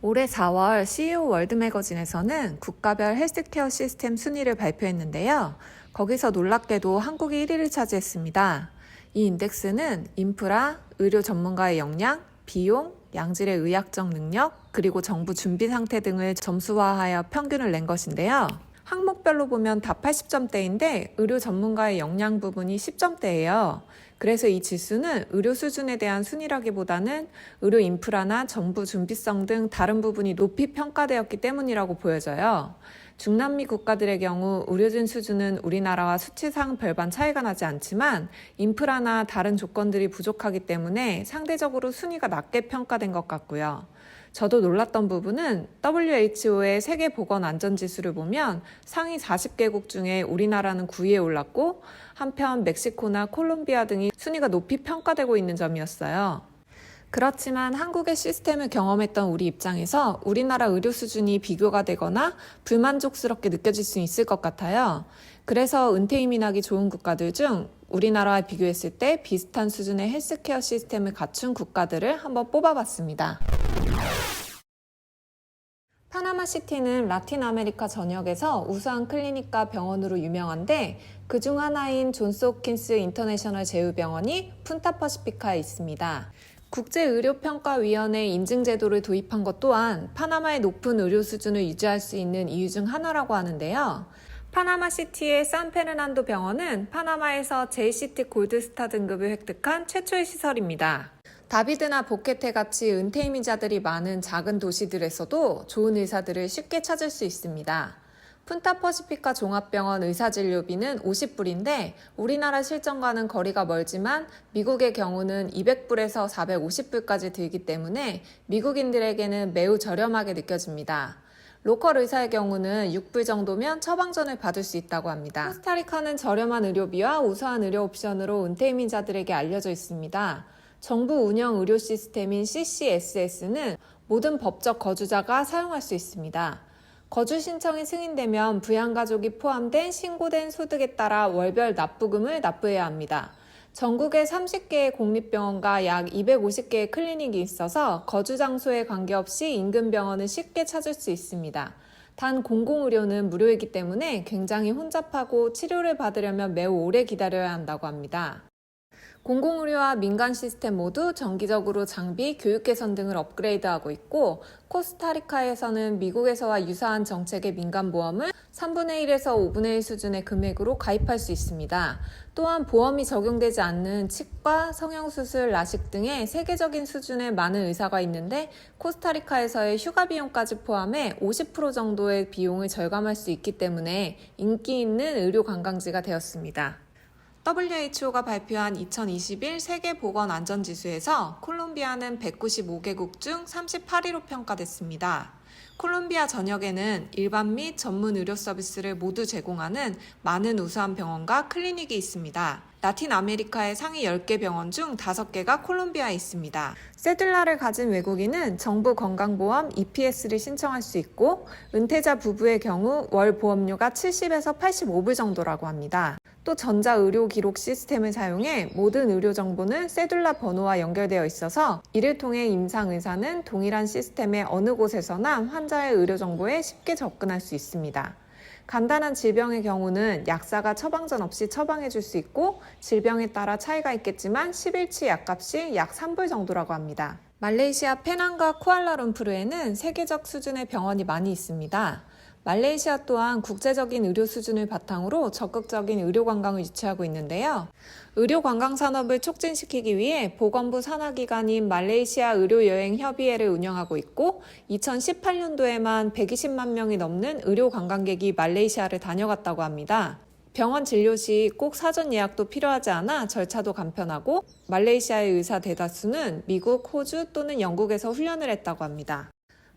올해 4월 CEO 월드 매거진에서는 국가별 헬스케어 시스템 순위를 발표했는데요. 거기서 놀랍게도 한국이 1위를 차지했습니다. 이 인덱스는 인프라, 의료 전문가의 역량, 비용, 양질의 의학적 능력, 그리고 정부 준비 상태 등을 점수화하여 평균을 낸 것인데요. 항목별로 보면 다 80점대인데 의료 전문가의 역량 부분이 10점대예요. 그래서 이 지수는 의료 수준에 대한 순위라기보다는 의료 인프라나 정부 준비성 등 다른 부분이 높이 평가되었기 때문이라고 보여져요. 중남미 국가들의 경우 의료진 수준은 우리나라와 수치상 별반 차이가 나지 않지만 인프라나 다른 조건들이 부족하기 때문에 상대적으로 순위가 낮게 평가된 것 같고요. 저도 놀랐던 부분은 WHO의 세계보건안전지수를 보면 상위 40개국 중에 우리나라는 9위에 올랐고 한편 멕시코나 콜롬비아 등이 순위가 높이 평가되고 있는 점이었어요. 그렇지만 한국의 시스템을 경험했던 우리 입장에서 우리나라 의료 수준이 비교가 되거나 불만족스럽게 느껴질 수 있을 것 같아요. 그래서 은퇴이민 하기 좋은 국가들 중 우리나라와 비교했을 때 비슷한 수준의 헬스케어 시스템을 갖춘 국가들을 한번 뽑아봤습니다. 파나마시티는 라틴 아메리카 전역에서 우수한 클리닉과 병원으로 유명한데 그중 하나인 존스홉킨스 인터내셔널 제휴병원이 푼타퍼시피카에 있습니다. 국제의료평가위원회 인증제도를 도입한 것 또한 파나마의 높은 의료 수준을 유지할 수 있는 이유 중 하나라고 하는데요. 파나마시티의 산페르난도 병원은 파나마에서 JCT 골드스타 등급을 획득한 최초의 시설입니다. 다비드나 보케테 같이 은퇴이민자들이 많은 작은 도시들에서도 좋은 의사들을 쉽게 찾을 수 있습니다. 푼타퍼시피카 종합병원 의사진료비는 50불인데 우리나라 실정과는 거리가 멀지만 미국의 경우는 200불에서 450불까지 들기 때문에 미국인들에게는 매우 저렴하게 느껴집니다. 로컬 의사의 경우는 6불 정도면 처방전을 받을 수 있다고 합니다. 코스타리카는 저렴한 의료비와 우수한 의료 옵션으로 은퇴이민자들에게 알려져 있습니다. 정부 운영 의료 시스템인 CCSS는 모든 법적 거주자가 사용할 수 있습니다. 거주 신청이 승인되면 부양가족이 포함된 신고된 소득에 따라 월별 납부금을 납부해야 합니다. 전국에 30개의 공립병원과 약 250개의 클리닉이 있어서 거주 장소에 관계없이 인근 병원을 쉽게 찾을 수 있습니다. 단 공공의료는 무료이기 때문에 굉장히 혼잡하고 치료를 받으려면 매우 오래 기다려야 한다고 합니다. 공공의료와 민간 시스템 모두 정기적으로 장비, 교육 개선 등을 업그레이드하고 있고 코스타리카에서는 미국에서와 유사한 정책의 민간보험을 3분의 1에서 5분의 1 수준의 금액으로 가입할 수 있습니다. 또한 보험이 적용되지 않는 치과, 성형수술, 라식 등의 세계적인 수준의 많은 의사가 있는데 코스타리카에서의 휴가 비용까지 포함해 50% 정도의 비용을 절감할 수 있기 때문에 인기 있는 의료 관광지가 되었습니다. WHO가 발표한 2021 세계보건안전지수에서 콜롬비아는 195개국 중 38위로 평가됐습니다. 콜롬비아 전역에는 일반 및 전문 의료 서비스를 모두 제공하는 많은 우수한 병원과 클리닉이 있습니다. 라틴 아메리카의 상위 10개 병원 중 5개가 콜롬비아에 있습니다. 세듈라를 가진 외국인은 정부 건강보험 EPS를 신청할 수 있고 은퇴자 부부의 경우 월 보험료가 70에서 85불 정도라고 합니다. 또 전자의료기록 시스템을 사용해 모든 의료 정보는 세듈라 번호와 연결되어 있어서 이를 통해 임상의사는 동일한 시스템의 어느 곳에서나 환자의 의료 정보에 쉽게 접근할 수 있습니다. 간단한 질병의 경우는 약사가 처방전 없이 처방해 줄 수 있고 질병에 따라 차이가 있겠지만 10일치 약값이 약 3불 정도라고 합니다. 말레이시아 페낭과 쿠알라룸푸르에는 세계적 수준의 병원이 많이 있습니다. 말레이시아 또한 국제적인 의료 수준을 바탕으로 적극적인 의료 관광을 유치하고 있는데요. 의료 관광 산업을 촉진시키기 위해 보건부 산하기관인 말레이시아 의료여행협의회를 운영하고 있고 2018년도에만 120만 명이 넘는 의료 관광객이 말레이시아를 다녀갔다고 합니다. 병원 진료 시 꼭 사전 예약도 필요하지 않아 절차도 간편하고 말레이시아의 의사 대다수는 미국, 호주 또는 영국에서 훈련을 했다고 합니다.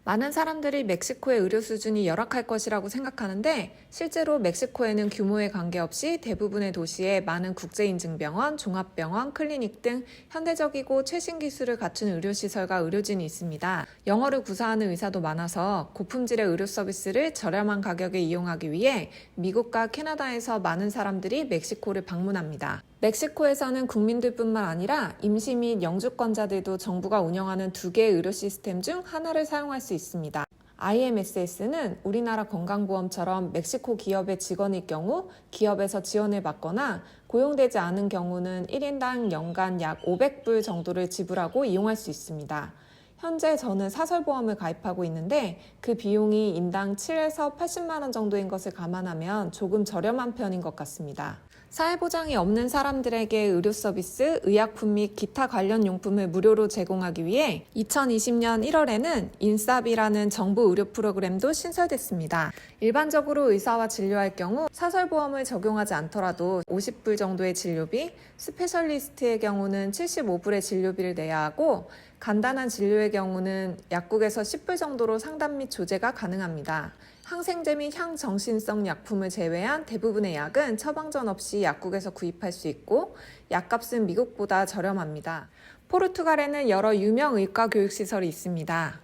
많은 사람들이 멕시코의 의료 수준이 열악할 것이라고 생각하는데 실제로 멕시코에는 규모에 관계없이 대부분의 도시에 많은 국제인증병원, 종합병원, 클리닉 등 현대적이고 최신 기술을 갖춘 의료시설과 의료진이 있습니다. 영어를 구사하는 의사도 많아서 고품질의 의료 서비스를 저렴한 가격에 이용하기 위해 미국과 캐나다에서 많은 사람들이 멕시코를 방문합니다. 멕시코에서는 국민들뿐만 아니라 임시 및 영주권자들도 정부가 운영하는 2개의 의료 시스템 중 하나를 사용할 수 있습니다. IMSS는 우리나라 건강보험처럼 멕시코 기업의 직원일 경우 기업에서 지원을 받거나 고용되지 않은 경우는 1인당 연간 약 500불 정도를 지불하고 이용할 수 있습니다. 현재 저는 사설보험을 가입하고 있는데 그 비용이 인당 7에서 80만 원 정도인 것을 감안하면 조금 저렴한 편인 것 같습니다. 사회보장이 없는 사람들에게 의료 서비스, 의약품 및 기타 관련 용품을 무료로 제공하기 위해 2020년 1월에는 인싸비라는 정부 의료 프로그램도 신설됐습니다. 일반적으로 의사와 진료할 경우 사설보험을 적용하지 않더라도 50불 정도의 진료비, 스페셜리스트의 경우는 75불의 진료비를 내야 하고 간단한 진료의 경우는 약국에서 10불 정도로 상담 및 조제가 가능합니다. 항생제 및 향정신성 약품을 제외한 대부분의 약은 처방전 없이 약국에서 구입할 수 있고 약값은 미국보다 저렴합니다. 포르투갈에는 여러 유명 의과 교육시설이 있습니다.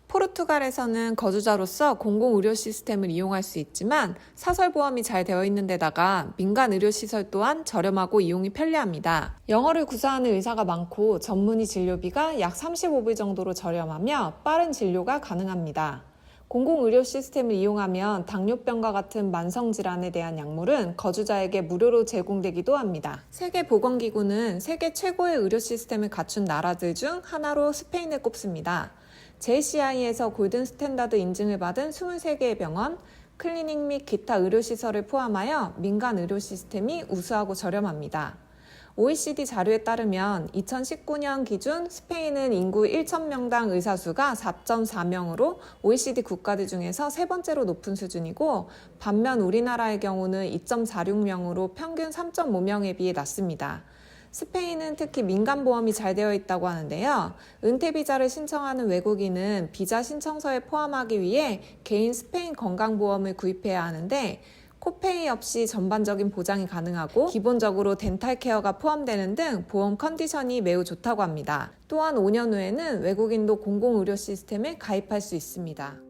포르투갈에서는 거주자로서 공공의료 시스템을 이용할 수 있지만 사설보험이 잘 되어 있는 데다가 민간 의료시설 또한 저렴하고 이용이 편리합니다. 영어를 구사하는 의사가 많고 전문의 진료비가 약 35불 정도로 저렴하며 빠른 진료가 가능합니다. 공공의료 시스템을 이용하면 당뇨병과 같은 만성질환에 대한 약물은 거주자에게 무료로 제공되기도 합니다. 세계보건기구는 세계 최고의 의료 시스템을 갖춘 나라들 중 하나로 스페인을 꼽습니다. JCI에서 골든 스탠다드 인증을 받은 23개의 병원, 클리닉 및 기타 의료시설을 포함하여 민간 의료 시스템이 우수하고 저렴합니다. OECD 자료에 따르면 2019년 기준 스페인은 인구 1,000명당 의사 수가 4.4명으로 OECD 국가들 중에서 세 번째로 높은 수준이고 반면 우리나라의 경우는 2.46명으로 평균 3.5명에 비해 낮습니다. 스페인은 특히 민간보험이 잘 되어 있다고 하는데요. 은퇴비자를 신청하는 외국인은 비자 신청서에 포함하기 위해 개인 스페인 건강보험을 구입해야 하는데 코페이 없이 전반적인 보장이 가능하고 기본적으로 덴탈 케어가 포함되는 등 보험 컨디션이 매우 좋다고 합니다. 또한 5년 후에는 외국인도 공공의료 시스템에 가입할 수 있습니다.